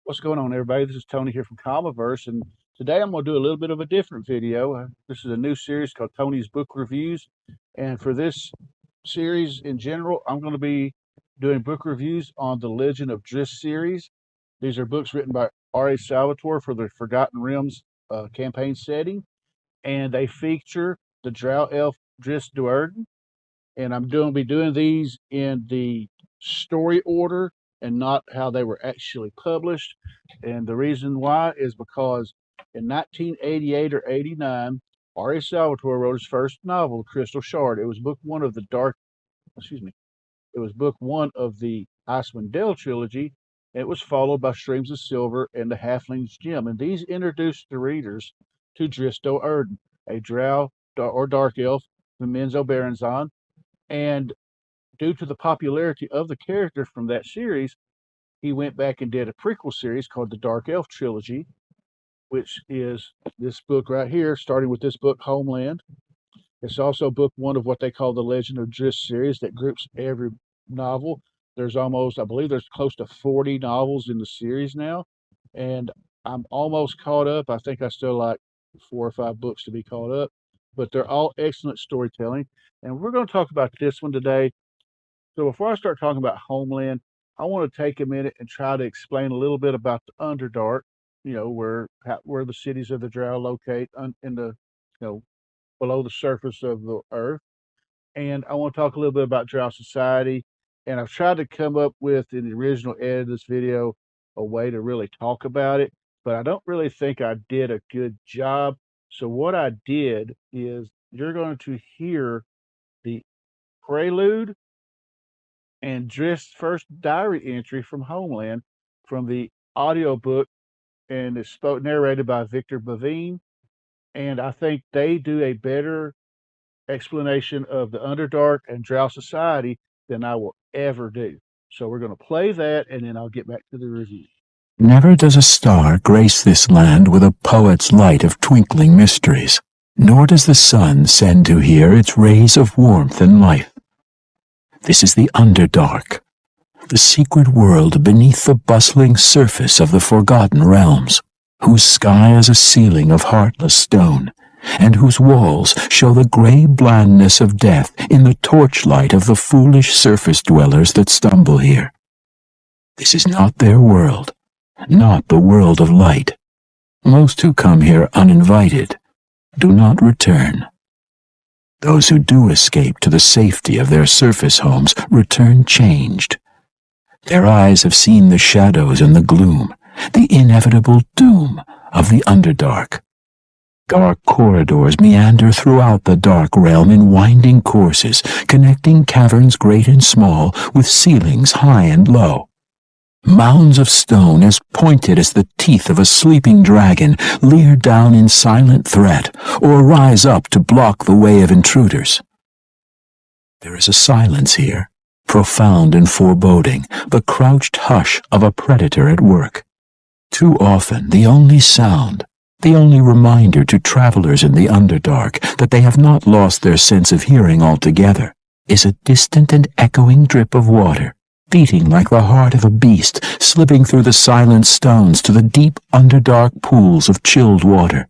What's going on, everybody? This is Tony here from Comiverse, and today I'm going to do a little bit of a different video. This is a new series called Tony's Book Reviews, and for this series in general, I'm going to be doing book reviews on the Legend of Drizzt series. These are books written by R.A. Salvatore for the Forgotten Realms campaign setting, and they feature the Drow elf Drizzt Do'Urden, and I'm going to be doing these in the story order and not how they were actually published. And the reason why is because in 1988 or 89, R.A. Salvatore wrote his first novel, The Crystal Shard. It was book one of the it was book one of the Icewind Dale trilogy. It was followed by Streams of Silver and The Halfling's Gem. And these introduced the readers to Drizzt Do'Urden, a drow or dark elf from Menzo Berenzon. And due to the popularity of the character from that series, he went back and did a prequel series called the Dark Elf Trilogy, which is this book right here, starting with this book, Homeland. It's also book one of what they call the Legend of Drizzt series that groups every novel. There's almost, I believe there's close to 40 novels in the series now, and I'm almost caught up. I think I still like 4 or 5 books to be caught up, but they're all excellent storytelling. And we're going to talk about this one today. So before I start talking about Homeland, I want to take a minute and try to explain a little bit about the Underdark. Where the cities of the Drow locate in the below the surface of the earth. And I want to talk a little bit about Drow society. And I've tried to come up with in the original edit of this video a way to really talk about it, but I don't really think I did a good job. So what I did is you're going to hear the prelude and Drizzt's first diary entry from Homeland from the audiobook, and it's narrated by Victor Bavine. And I think they do a better explanation of the Underdark and Drow society than I will ever do. So we're going to play that, and then I'll get back to the review. Never does a star grace this land with a poet's light of twinkling mysteries, nor does the sun send to here its rays of warmth and life. This is the Underdark, the secret world beneath the bustling surface of the Forgotten Realms, whose sky is a ceiling of heartless stone, and whose walls show the gray blandness of death in the torchlight of the foolish surface dwellers that stumble here. This is not their world, not the world of light. Most who come here uninvited do not return. Those who do escape to the safety of their surface homes return changed. Their eyes have seen the shadows and the gloom, the inevitable doom of the Underdark. Dark corridors meander throughout the dark realm in winding courses, connecting caverns great and small with ceilings high and low. Mounds of stone as pointed as the teeth of a sleeping dragon leer down in silent threat or rise up to block the way of intruders. There is a silence here, profound and foreboding, the crouched hush of a predator at work. Too often the only sound, the only reminder to travelers in the Underdark that they have not lost their sense of hearing altogether, is a distant and echoing drip of water, beating like the heart of a beast, slipping through the silent stones to the deep Underdark pools of chilled water.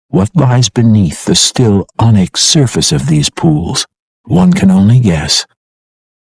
What lies beneath the still onyx surface of these pools, one can only guess.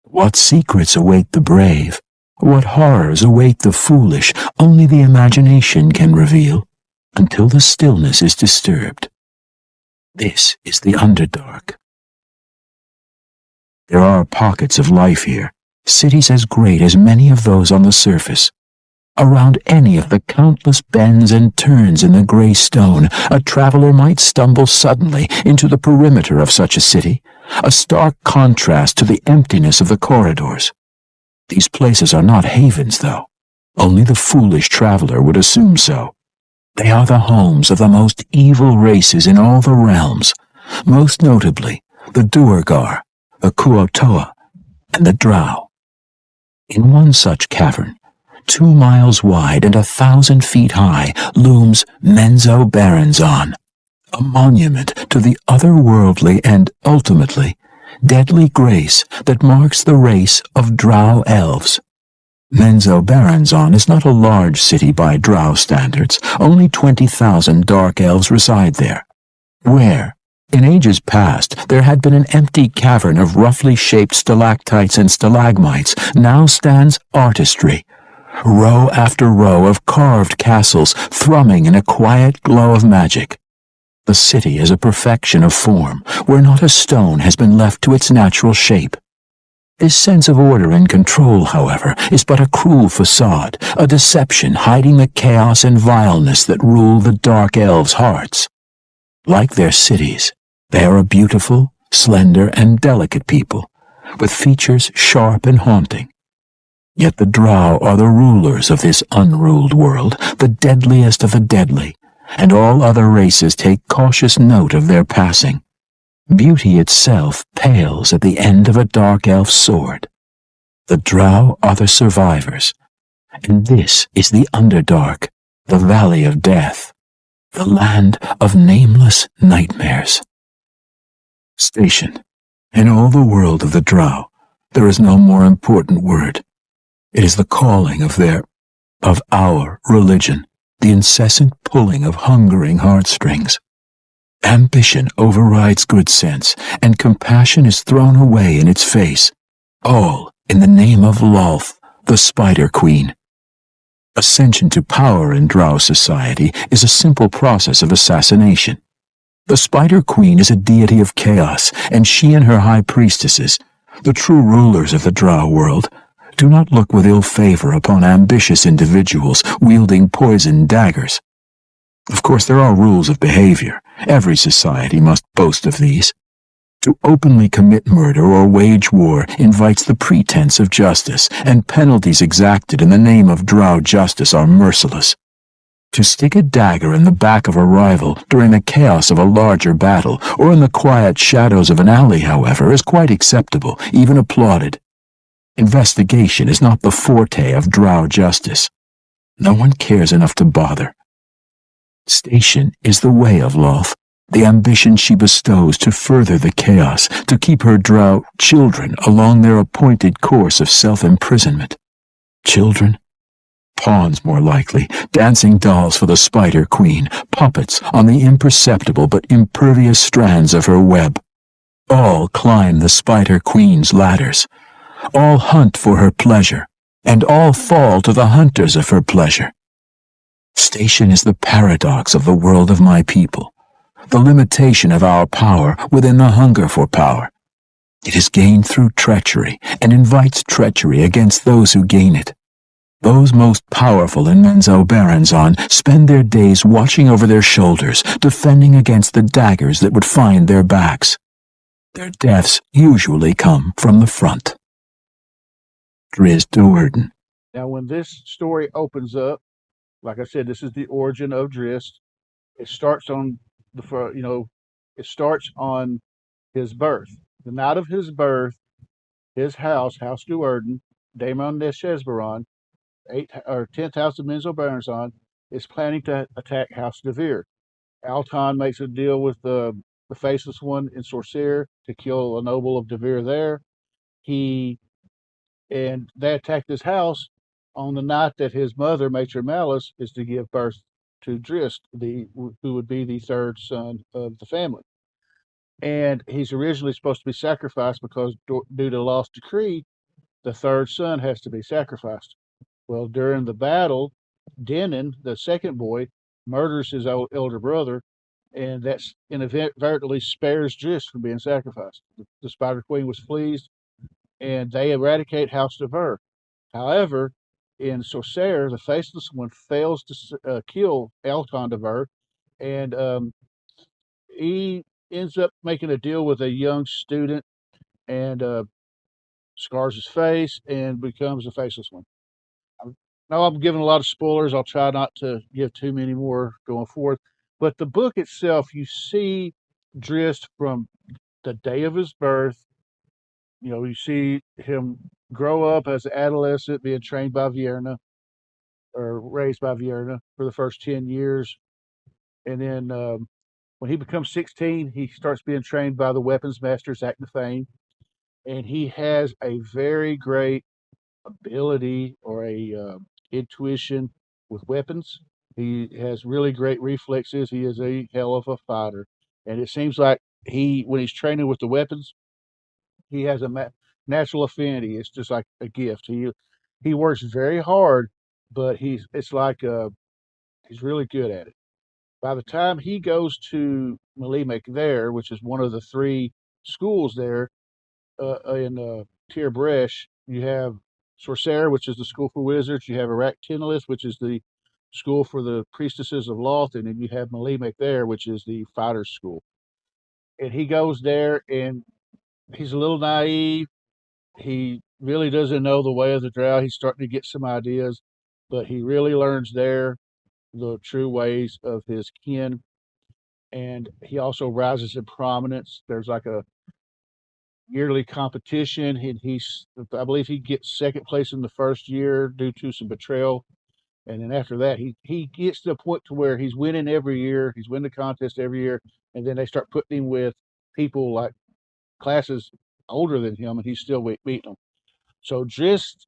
What secrets await the brave, what horrors await the foolish, only the imagination can reveal, until the stillness is disturbed. This is the Underdark. There are pockets of life here, cities as great as many of those on the surface. Around any of the countless bends and turns in the gray stone, a traveler might stumble suddenly into the perimeter of such a city, a stark contrast to the emptiness of the corridors. These places are not havens, though. Only the foolish traveler would assume so. They are the homes of the most evil races in all the realms, most notably the Duergar, the Kuo-toa, and the Drow. In one such cavern, 2 miles wide and 1,000 feet high, looms Menzo Berenzon, a monument to the otherworldly and, ultimately, deadly grace that marks the race of Drow elves. Menzoberranzan is not a large city by drow standards. Only 20,000 dark elves reside there. Where, in ages past, there had been an empty cavern of roughly shaped stalactites and stalagmites, now stands artistry. Row after row of carved castles thrumming in a quiet glow of magic. The city is a perfection of form, where not a stone has been left to its natural shape. This sense of order and control, however, is but a cruel facade, a deception hiding the chaos and vileness that rule the dark elves' hearts. Like their cities, they are a beautiful, slender, and delicate people, with features sharp and haunting. Yet the drow are the rulers of this unruled world, the deadliest of the deadly, and all other races take cautious note of their passing. Beauty itself pales at the end of a dark elf's sword. The drow are the survivors, and this is the Underdark, the Valley of Death, the land of nameless nightmares. Station. In all the world of the drow, there is no more important word. It is the calling of our religion, the incessant pulling of hungering heartstrings. Ambition overrides good sense, and compassion is thrown away in its face, all in the name of Lolth, the Spider Queen. Ascension to power in drow society is a simple process of assassination. The Spider Queen is a deity of chaos, and she and her high priestesses, the true rulers of the drow world, do not look with ill favor upon ambitious individuals wielding poisoned daggers. Of course, there are rules of behavior. Every society must boast of these. To openly commit murder or wage war invites the pretense of justice, and penalties exacted in the name of drow justice are merciless. To stick a dagger in the back of a rival during the chaos of a larger battle, or in the quiet shadows of an alley, however, is quite acceptable, even applauded. Investigation is not the forte of drow justice. No one cares enough to bother. Station is the way of Lolth, the ambition she bestows to further the chaos, to keep her drow children along their appointed course of self-imprisonment. Children? Pawns, more likely, dancing dolls for the Spider Queen, puppets on the imperceptible but impervious strands of her web. All climb the Spider Queen's ladders. All hunt for her pleasure, and all fall to the hunters of her pleasure. Station is the paradox of the world of my people, the limitation of our power within the hunger for power. It is gained through treachery, and invites treachery against those who gain it. Those most powerful in Menzoberranzan spend their days watching over their shoulders, defending against the daggers that would find their backs. Their deaths usually come from the front. Drizzt Do'Urden. Now, when this story opens up, like I said, this is the origin of Drizzt. It starts on it starts on his birth. The night of his birth, his house, House Do'Urden, Daemon Neshezbaran, 10th house of Menzoberranzan, is planning to attack House Devere. Alton makes a deal with the Faceless One in Sorcere to kill a noble of Devere there. And they attack this house on the night that his mother, Matron Malice, is to give birth to Drizzt, who would be the third son of the family. And he's originally supposed to be sacrificed because, due to lost decree, the third son has to be sacrificed. Well, during the battle, Denon, the second boy, murders his elder brother, and that's inadvertently spares Drizzt from being sacrificed. The Spider Queen was pleased, and they eradicate House Devere. However, in Sorcere, the Faceless One fails to kill Alton Devere, and he ends up making a deal with a young student and scars his face and becomes a Faceless One. Now, I'm giving a lot of spoilers. I'll try not to give too many more going forward. But the book itself, you see Drizzt from the day of his birth. You see him grow up as an adolescent, being trained by Vierna, or raised by Vierna for the first 10 years. And then when he becomes 16, he starts being trained by the weapons master, Zach Nefane. And he has a very great ability or a intuition with weapons. He has really great reflexes. He is a hell of a fighter, and it seems like when he's training with the weapons, he has a natural affinity. It's just like a gift. He works very hard, but it's like he's really good at it. By the time he goes to Malimek there, which is one of the three schools there in Tir Bresh, you have Sorcerer, which is the school for wizards. You have Arachnilith, which is the school for the priestesses of Loth, and then you have Malimek there, which is the fighters' school. And he goes there, and he's a little naive. He really doesn't know the way of the drow. He's starting to get some ideas, but he really learns there the true ways of his kin. And he also rises in prominence. There's like a yearly competition, and I believe he gets second place in the first year due to some betrayal. And then after that, he gets to the point to where he's winning every year. He's winning the contest every year, and then they start putting him with people like classes older than him, and he's still beating them. So Drizzt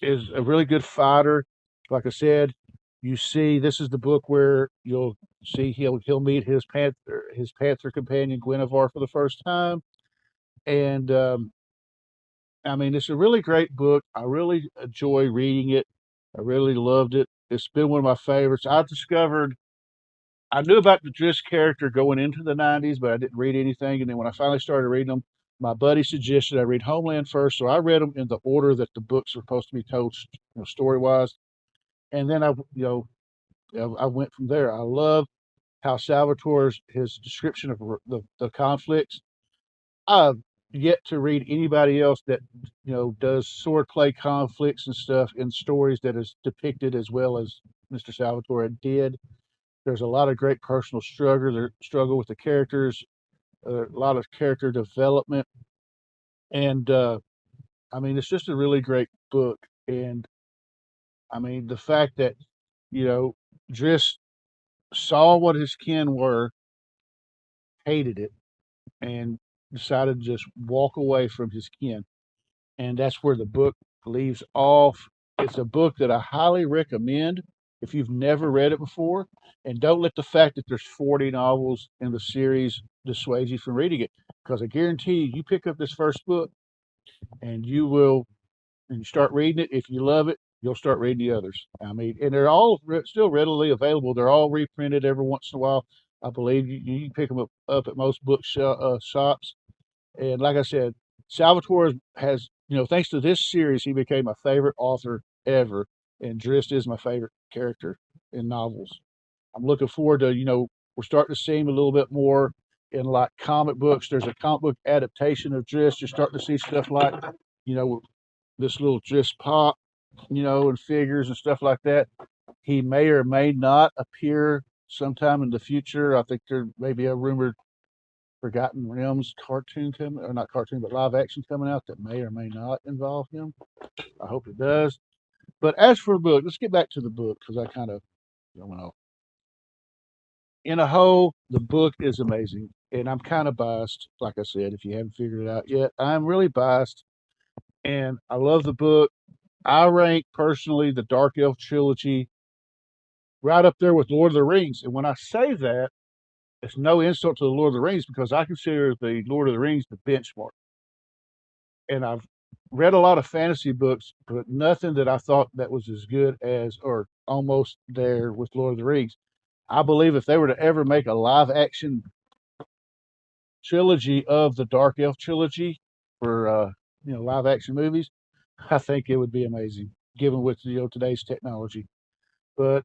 is a really good fighter. Like I said, you see, this is the book where you'll see he'll meet his panther companion Guinevere for the first time, and I mean it's a really great book. I really enjoy reading it. I really loved it. It's been one of my favorites. I knew about the Drizzt character going into the '90s, but I didn't read anything. And then when I finally started reading them, my buddy suggested I read Homeland first, so I read them in the order that the books are supposed to be told, story wise. And then I went from there. I love how Salvatore's his description of the conflicts. I've yet to read anybody else that does swordplay conflicts and stuff in stories that is depicted as well as Mr. Salvatore did. There's a lot of great personal struggle with the characters, a lot of character development, and I mean it's just a really great book. And I mean the fact that Drizzt saw what his kin were, hated it, and decided to just walk away from his kin. And that's where the book leaves off. It's a book that I highly recommend if you've never read it before. And don't let the fact that there's 40 novels in the series dissuade you from reading it. Because I guarantee you pick up this first book and and you start reading it. If you love it, you'll start reading the others. I mean, and they're all still readily available. They're all reprinted every once in a while. I believe you can pick them up at most shops. And like I said, Salvatore has, thanks to this series, he became my favorite author ever. And Drizzt is my favorite character in novels. I'm looking forward to, we're starting to see him a little bit more in like comic books. There's a comic book adaptation of Drizzt. You're starting to see stuff like, this little Drizzt pop, and figures and stuff like that. He may or may not appear sometime in the future. I think there may be a rumored Forgotten Realms cartoon coming, or not cartoon, but live action coming out that may or may not involve him. I hope it does. But as for the book, let's get back to the book because I kind of went off. In a whole, the book is amazing, and I'm kind of biased. Like I said, if you haven't figured it out yet, I'm really biased, and I love the book. I rank personally the Dark Elf trilogy right up there with Lord of the Rings, and when I say that, it's no insult to the Lord of the Rings because I consider the Lord of the Rings the benchmark. And I've read a lot of fantasy books, but nothing that I thought that was as good as or almost there with Lord of the Rings. I believe if they were to ever make a live action trilogy of the Dark Elf trilogy for live action movies, I think it would be amazing, given with today's technology. But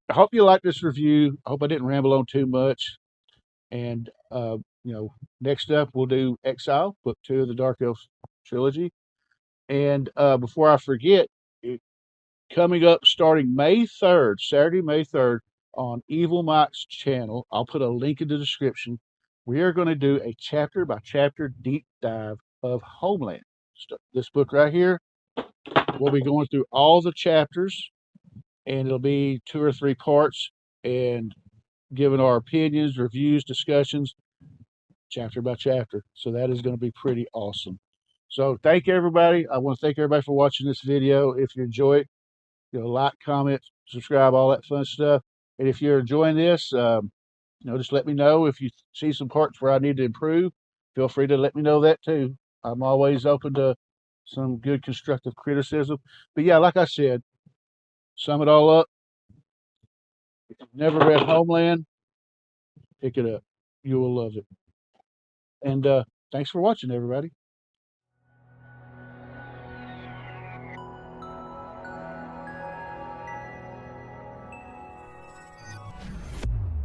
I hope you like this review. I hope I didn't ramble on too much. And next up we'll do Exile, book 2 of the Dark Elf trilogy. And before I forget, coming up starting May 3rd, Saturday, May 3rd, on Evil Mike's channel, I'll put a link in the description. We are going to do a chapter by chapter deep dive of Homeland. This book right here, we'll be going through all the chapters, and it'll be 2 or 3 parts, and giving our opinions, reviews, discussions, chapter by chapter. So that is going to be pretty awesome. So thank everybody. I want to thank everybody for watching this video. If you enjoy it, like, comment, subscribe, all that fun stuff. And if you're enjoying this, just let me know if you see some parts where I need to improve. Feel free to let me know that too. I'm always open to some good constructive criticism. But yeah, like I said, sum it all up. If you've never read Homeland, pick it up. You will love it. And thanks for watching, everybody.